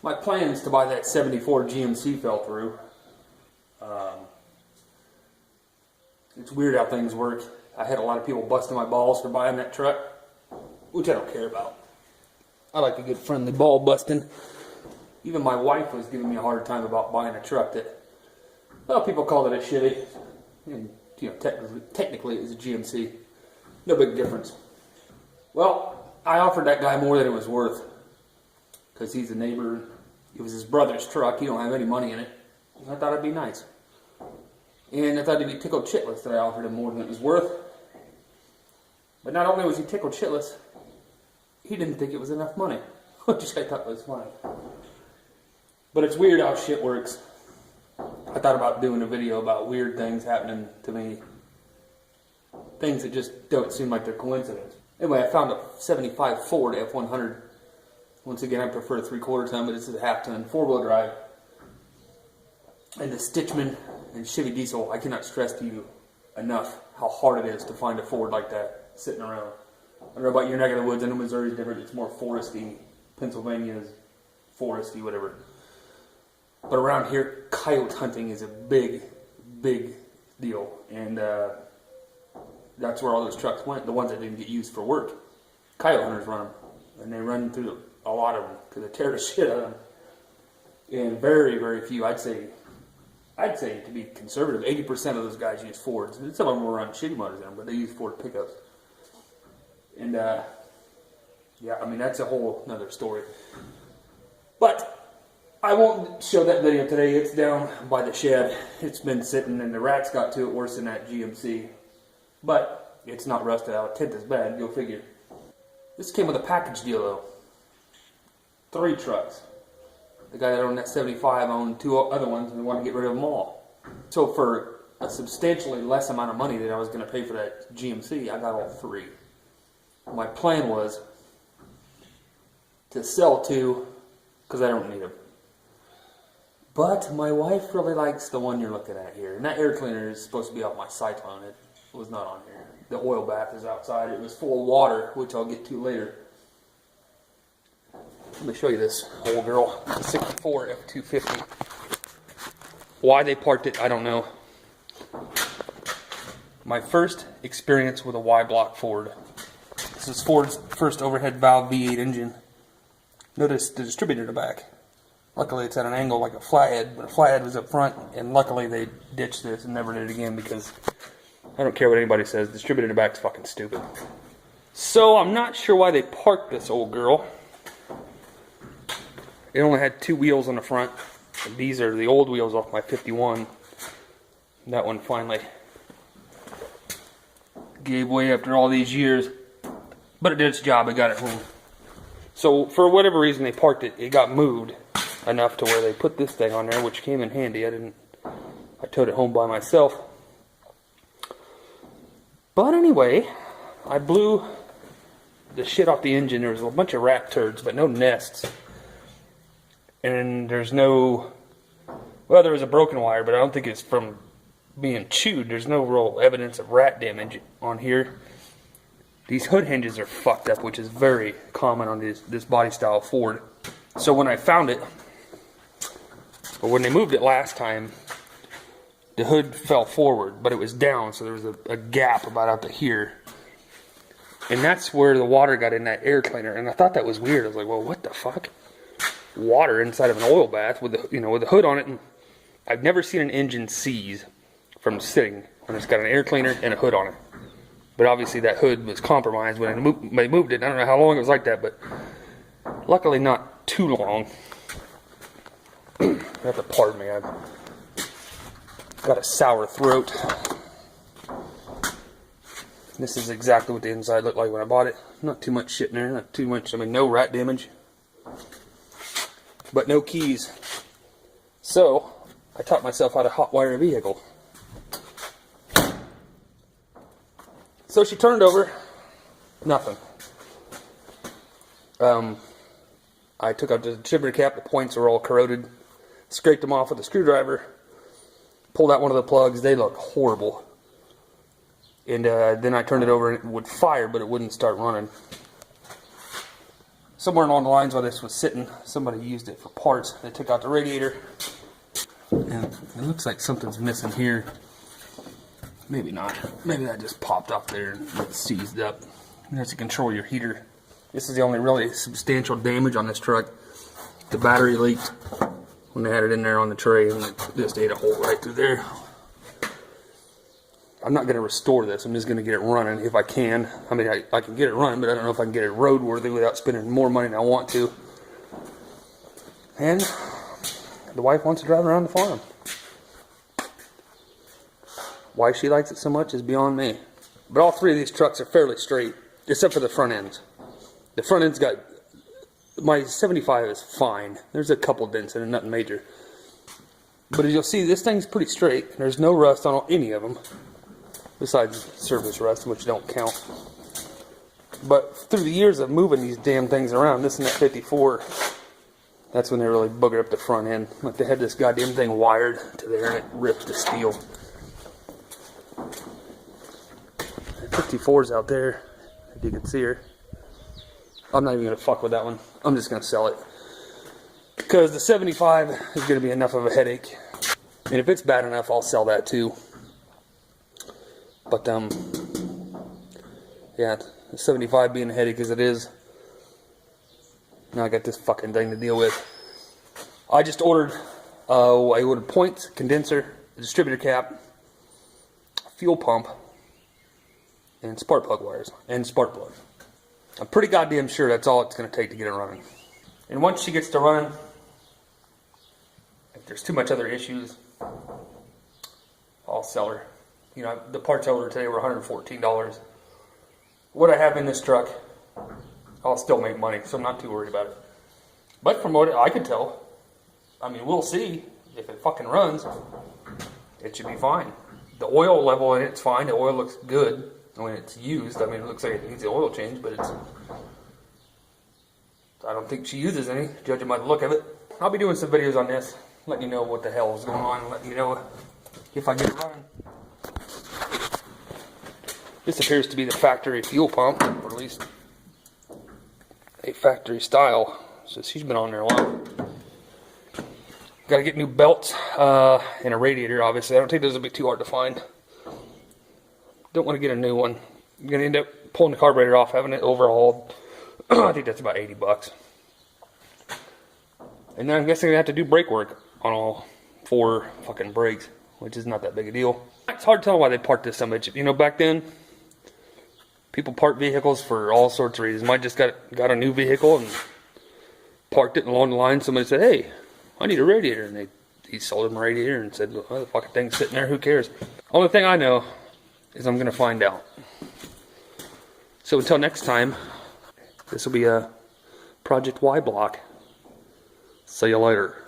My plans to buy that 74 GMC fell through. It's weird how things work. I had a lot of people busting my balls for buying that truck, which I don't care about. I like a good friendly ball busting. Even my wife was giving me a hard time about buying a truck that, well, people called it a Chevy. And, you know, technically it was a GMC. No big difference. Well, I offered that guy more than it was worth. Because he's a neighbor. It was his brother's truck. He don't have any money in it. I thought it'd be nice. And I thought he'd be tickled shitless that I offered him more than it was worth. But not only was he tickled shitless, he didn't think it was enough money. Which I thought was funny. But it's weird how shit works. I thought about doing a video about weird things happening to me. Things that just don't seem like they're coincidence. Anyway, I found a 75 Ford F100. Once again, I prefer a 3/4 ton, but this is a half ton, 4-wheel drive. And the Stitchman and Chevy diesel, I cannot stress to you enough how hard it is to find a Ford like that sitting around. I don't know about your neck of the woods. I know Missouri's different. It's more foresty. Pennsylvania's foresty, whatever. But around here, coyote hunting is a big, big deal. And that's where all those trucks went, the ones that didn't get used for work. Coyote hunters run them. And they run through a lot of them because they tear the shit out of them. And very, very few, I'd say to be conservative, 80% of those guys use Fords. And some of them will run shitty motors in them, but they use Ford pickups. And yeah, I mean, that's a whole nother story. But I won't show that video today. It's down by the shed. It's been sitting, and the rats got to it worse than that GMC. But it's not rusted out. A tenth as bad, go figure. This came with a package deal, though. 3 trucks. The guy that owned that 75 owned 2 other ones, and they wanted to get rid of them all. So for a substantially less amount of money than I was going to pay for that GMC, I got all 3. My plan was to sell 2, because I don't need them. But my wife really likes the one you're looking at here. And that air cleaner is supposed to be off my Cyclone. It was not on here. The oil bath is outside. It was full of water, which I'll get to later. Let me show you this old girl. 64 F250. Why they parked it, I don't know. My first experience with a Y-block Ford. This is Ford's first overhead valve V8 engine. Notice the distributor in the back. Luckily it's at an angle like a flathead, but a flathead was up front, and luckily they ditched this and never did it again because I don't care what anybody says, distributor in the back is fucking stupid. So I'm not sure why they parked this old girl. It only had 2 wheels on the front. And these are the old wheels off my 51. That one finally gave way after all these years. But it did its job, it got it home. So for whatever reason they parked it, it got moved enough to where they put this thing on there, which came in handy. I towed it home by myself. But anyway, I blew the shit off the engine. There was a bunch of rat turds, but no nests. And there's no, well, there was a broken wire, but I don't think it's from being chewed. There's no real evidence of rat damage on here. These hood hinges are fucked up, which is very common on this body style Ford. So when I found it, or when they moved it last time, the hood fell forward, but it was down, so there was a gap about out to here. And that's where the water got in that air cleaner, and I thought that was weird. I was like, well, what the fuck? Water inside of an oil bath with the hood on it, and I've never seen an engine seize from sitting when it's got an air cleaner and a hood on it. But obviously that hood was compromised when they moved it. I don't know how long it was like that, but luckily not too long. You have to pardon me, I've got a sour throat. This is exactly what the inside looked like when I bought it. Not too much shit in there, not too much, no rat damage. But no keys. So, I taught myself how to hotwire a vehicle. So she turned over, nothing. I took out the distributor cap, the points were all corroded, scraped them off with a screwdriver, pulled out one of the plugs, they look horrible. And then I turned it over and it would fire, but it wouldn't start running. somewhere along the lines while this was sitting, somebody used it for parts. They took out the radiator, and it looks like something's missing here. Maybe not. Maybe that just popped up there and it's seized up. That's to control your heater. This is the only really substantial damage on this truck. The battery leaked when they had it in there on the tray, and it just ate a hole right through there. I'm not going to restore this. I'm just going to get it running if I can. I mean, I can get it running, but I don't know if I can get it roadworthy without spending more money than I want to. And the wife wants to drive around the farm. Why she likes it so much is beyond me. But all three of these trucks are fairly straight, except for the front ends. The front end's got... My 75 is fine. There's a couple dents in it, nothing major. But as you'll see, this thing's pretty straight. There's no rust on any of them. Besides surface rust, which don't count. But through the years of moving these damn things around, this and that 54, that's when they really boogered up the front end. Like they had this goddamn thing wired to there and it ripped the steel. 54's out there, if you can see her. I'm not even going to fuck with that one. I'm just going to sell it. Because the 75 is going to be enough of a headache. And if it's bad enough, I'll sell that too. But, yeah, the 75 being a headache as it is. Now I got this fucking thing to deal with. I just ordered, I ordered points, condenser, a distributor cap, a fuel pump, and spark plug wires, and spark plug. I'm pretty goddamn sure that's all it's going to take to get it running. And once she gets to running, if there's too much other issues, I'll sell her. You know, the parts I ordered today were $114. What I have in this truck, I'll still make money, so I'm not too worried about it. But from what I can tell, I mean, we'll see. If it fucking runs, it should be fine. The oil level in it's fine. The oil looks good when it's used. I mean, it looks like it needs the oil change, but it's... I don't think she uses any, judging by the look of it. I'll be doing some videos on this, letting you know what the hell is going on, letting you know if I get it running. This appears to be the factory fuel pump, or at least a factory style. So she's been on there a while. Got to get new belts and a radiator, obviously. I don't think those will be too hard to find. Don't want to get a new one. I'm going to end up pulling the carburetor off, having it overhauled. I think that's about $80. And then I'm guessing I have to do brake work on all 4 fucking brakes, which is not that big a deal. It's hard to tell why they parked this so much. You know, back then, people parked vehicles for all sorts of reasons. Mike just got a new vehicle and parked it along the line. Somebody said, "Hey, I need a radiator," and he sold him a radiator and said, "Well, the fucking thing's sitting there. Who cares?" Only thing I know is I'm gonna find out. So until next time, this will be a Project Y block. See you later.